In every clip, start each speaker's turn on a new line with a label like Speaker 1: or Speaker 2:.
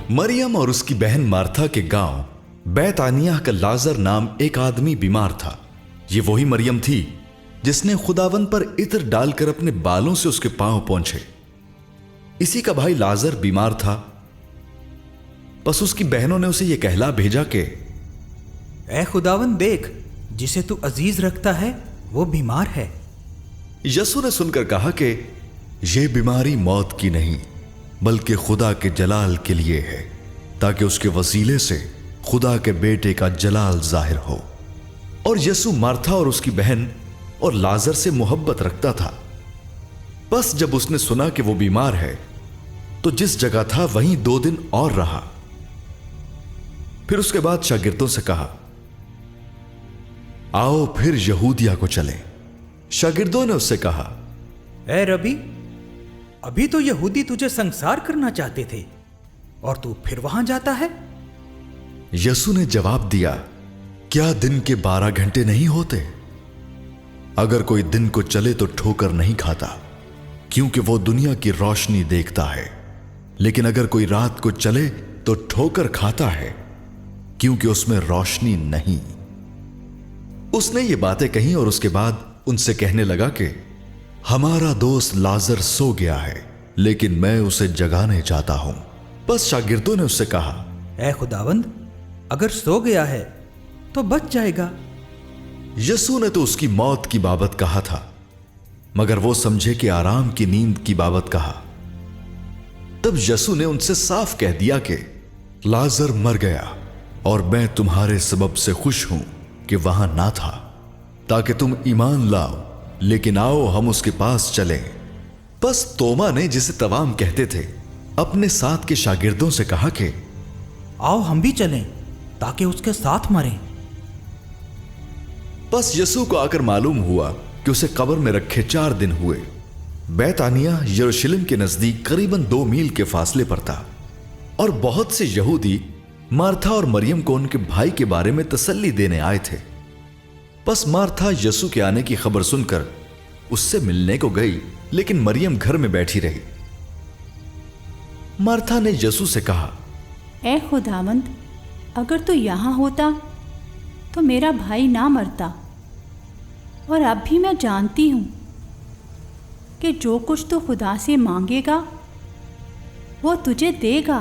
Speaker 1: मरियम और उसकी बहन मार्था के गांव बैतानिया का लाजर नाम एक आदमी बीमार था। ये वही मरियम थी जिसने खुदावन पर इत्र डालकर अपने बालों से उसके पांव पोंछे। इसी का भाई लाजर बीमार था। बस उसकी बहनों ने उसे यह कहला भेजा कि
Speaker 2: ऐ खुदावन देख, जिसे तू अजीज रखता है वो बीमार है।
Speaker 1: यसु ने सुनकर कहा कि यह बीमारी मौत की नहीं बल्कि खुदा के जलाल के लिए है, ताकि उसके वसीले से खुदा के बेटे का जलाल जाहिर हो। और यसु मार्था और उसकी बहन और लाजर से मोहब्बत रखता था। बस जब उसने सुना कि वो बीमार है तो जिस जगह था वहीं 2 दिन और रहा। फिर उसके बाद शागिर्दों से कहा, आओ फिर यहूदिया को चलें। शागिर्दों ने उससे कहा,
Speaker 2: ऐ रबी, अभी तो यहूदी तुझे संसार करना चाहते थे और तू फिर वहां जाता है।
Speaker 1: यसु ने जवाब दिया, क्या दिन के 12 घंटे नहीं होते? अगर कोई दिन को चले तो ठोकर नहीं खाता, क्योंकि वो दुनिया की रोशनी देखता है। लेकिन अगर कोई रात को चले तो ठोकर खाता है, क्योंकि उसमें रोशनी नहीं। उसने ये बातें कही और उसके बाद उनसे कहने लगा कि हमारा दोस्त लाजर सो गया है, लेकिन मैं उसे जगाने चाहता हूं। बस शागिर्दों ने उससे कहा,
Speaker 2: ऐ खुदावंद, अगर सो गया है तो बच जाएगा।
Speaker 1: यसु ने तो उसकी मौत की बाबत कहा था, मगर वो समझे कि आराम की नींद की बाबत कहा। तब यसु ने उनसे साफ कह दिया कि लाजर मर गया और मैं तुम्हारे सबब से खुश हूं कि वहां ना था, ताकि तुम ईमान लाओ। लेकिन आओ हम उसके पास चलें। बस तोमा ने, जिसे तवाम कहते थे, अपने साथ के शागिर्दों से कहा कि
Speaker 2: आओ हम भी चलें ताकि उसके साथ मरें।
Speaker 1: बस यसु को आकर मालूम हुआ कि उसे कब्र में रखे 4 दिन हुए। बैतानिया यरूशलेम के नजदीक करीबन 2 मील के फासले पर था, और बहुत से यहूदी मार्था और मरियम को उनके भाई के बारे में तसल्ली देने आए थे। बस मार्था यसु के आने की खबर सुनकर उससे मिलने को गई, लेकिन मरियम घर में बैठी रही। मार्था ने यसु से कहा,
Speaker 3: ऐ खुदावंद, अगर तू यहां होता तो मेरा भाई ना मरता। और अब भी मैं जानती हूं कि जो कुछ तू खुदा से मांगेगा वो तुझे देगा।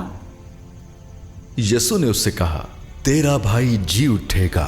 Speaker 1: यसु ने उससे कहा, तेरा भाई जी उठेगा।